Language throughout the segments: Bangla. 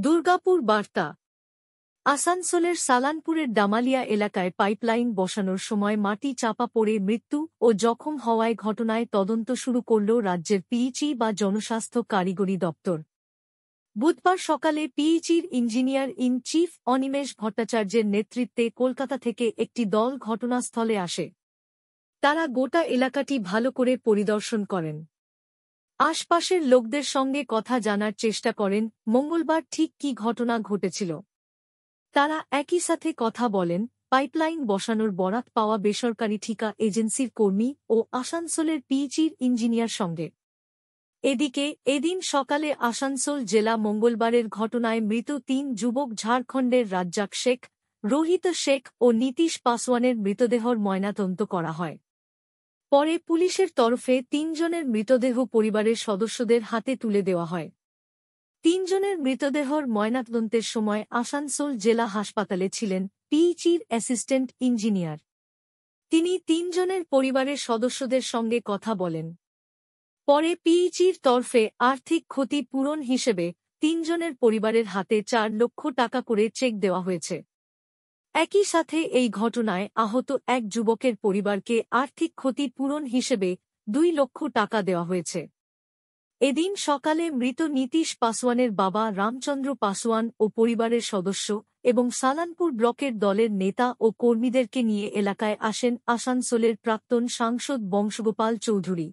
দুর্গাপুর বার্তা। আসানসোলের সালানপুরের ডামালিয়া এলাকায় পাইপলাইন বসানোর সময় মাটি চাপা পড়ে মৃত্যু ও জখম হওয়ায় ঘটনায় তদন্ত শুরু করল রাজ্যের পিএইচই বা জনস্বাস্থ্য কারিগরি দপ্তর। বুধবার সকালে পিএইচির ইঞ্জিনিয়ার ইন চিফ অনিমেষ ভট্টাচার্যের নেতৃত্বে কলকাতা থেকে একটি দল ঘটনাস্থলে আসে। তারা গোটা এলাকাটি ভালো করে পরিদর্শন করেন। আশপাশের লোকদের সঙ্গে কথা জানার চেষ্টা করেন মঙ্গলবার ঠিক কী ঘটনা ঘটেছিল। তারা একই সাথে কথা বলেন পাইপলাইন বসানোর বরাত পাওয়া বেসরকারি ঠিকা এজেন্সির কর্মী ও আসানসোলের পিএইচির ইঞ্জিনিয়ার সঙ্গে। এদিকে এদিন সকালে আসানসোল জেলা মঙ্গলবারের ঘটনায় মৃত ৩ যুবক ঝাড়খণ্ডের রাজ্জাক শেখ, রোহিত শেখ ও নীতিশ পাসওয়ানের মৃতদেহর ময়নাতদন্ত করা হয়। পরে পুলিশের তরফে ৩ জনের মৃতদেহ পরিবারের সদস্যদের হাতে তুলে দেওয়া হয়। ৩ জনের মৃতদেহর ময়নাতদন্তের সময় আসানসোল জেলা হাসপাতালে ছিলেন পিএইচির অ্যাসিস্ট্যান্ট ইঞ্জিনিয়ার। তিনি ৩ জনের পরিবারের সদস্যদের সঙ্গে কথা বলেন। পরে পিএইচির তরফে আর্থিক ক্ষতি পূরণ হিসেবে ৩ জনের পরিবারের হাতে ৪ লক্ষ টাকা করে চেক দেওয়া হয়েছে। একই সাথে এই ঘটনায় আহত এক যুবকের পরিবারকে আর্থিক ক্ষতি পূরণ হিসেবে ২ লক্ষ টাকা দেওয়া হয়েছে। এদিন সকালে মৃত নীতিশ পাসওয়ানের বাবা রামচন্দ্র পাসওয়ান ও পরিবারের সদস্য এবং সালানপুর ব্লকের দলের নেতা ও কর্মীদেরকে নিয়ে এলাকায় আসেন আসানসোলের প্রাক্তন সাংসদ বংশগোপাল চৌধুরী।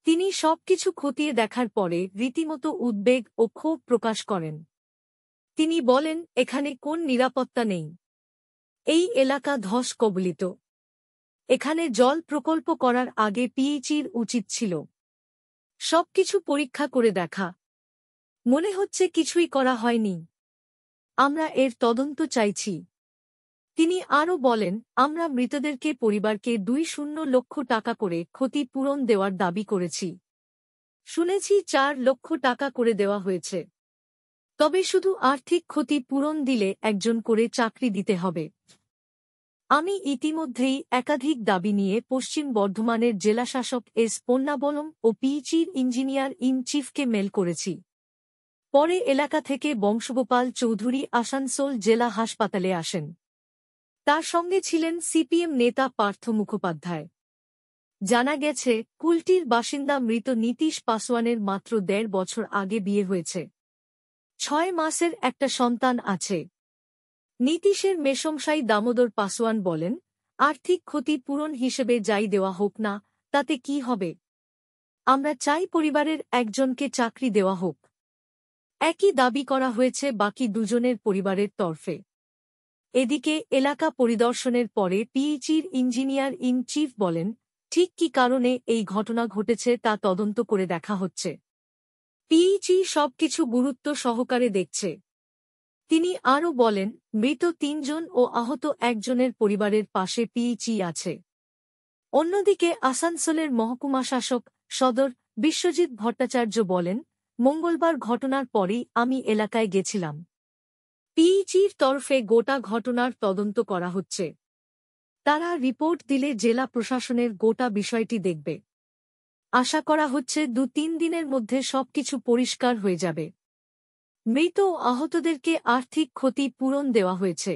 তিনি সবকিছু খতিয়ে দেখার পরে রীতিমতো উদ্বেগ ও ক্ষোভ প্রকাশ করেন। তিনি বলেন, এখানে কোন নিরাপত্তা নেই। এই এলাকা ধস কবলিত। এখানে জল প্রকল্প করার আগে পিএইচির উচিত ছিল সবকিছু পরীক্ষা করে দেখা। মনে হচ্ছে কিছুই করা হয়নি। আমরা এর তদন্ত চাইছি। তিনি আরও বলেন, আমরা মৃতদেরকে পরিবারকে ২ লক্ষ টাকা করে ক্ষতি পূরণ দেওয়ার দাবি করেছি। শুনেছি ৪ লক্ষ টাকা করে দেওয়া হয়েছে। তবে শুধু আর্থিক ক্ষতি পূরণ দিলে একজন করে চাকরি দিতে হবে। আমি ইতিমধ্যেই একাধিক দাবি নিয়ে পশ্চিম বর্ধমানের জেলাশাসক এস পন্নাবলম ও পিএইচির ইঞ্জিনিয়ার ইন চিফকে মেল করেছি। পরে এলাকা থেকে বংশগোপাল চৌধুরী আসানসোল জেলা হাসপাতালে আসেন। তার সঙ্গে ছিলেন সিপিএম নেতা পার্থ মুখোপাধ্যায়। জানা গেছে, কুলটির বাসিন্দা মৃত নীতিশ পাসওয়ানের মাত্র ১.৫ বছর আগে বিয়ে হয়েছে। ৬ মাসের একটা সন্তান আছে। নীতিশের মেশমশাই দামোদর পাসওয়ান বলেন, আর্থিক ক্ষতি পূরণ হিসেবে যাই দেওয়া হোক না, তাতে কি হবে? আমরা চাই পরিবারের একজনকে চাকরি দেওয়া হোক। একই দাবি করা হয়েছে বাকি ২ জনের পরিবারের তরফে। এদিকে এলাকা পরিদর্শনের পরে পিএইচির ইঞ্জিনিয়ার ইন চিফ বলেন, ঠিক কী কারণে এই ঘটনা ঘটেছে তা তদন্ত করে দেখা হচ্ছে। পিএইচই সবকিছু গুরুত্ব সহকারে দেখছে। তিনি আরও বলেন, মৃত ৩ জন ও আহত একজনের পরিবারের পাশে পিএইচই আছে। অন্যদিকে আসানসোলের মহকুমা শাসক সদর বিশ্বজিৎ ভট্টাচার্য বলেন, মঙ্গলবার ঘটনার পরেই আমি এলাকায় গেছিলাম। পিএইচির তরফে গোটা ঘটনার তদন্ত করা হচ্ছে। তারা রিপোর্ট দিলে জেলা প্রশাসনের গোটা বিষয়টি দেখবে। আশা করা হচ্ছে ২-৩ দিনের মধ্যে সবকিছু পরিষ্কার হয়ে যাবে। মৃত ও আহতদেরকে আর্থিক ক্ষতি পূরণ দেওয়া হয়েছে।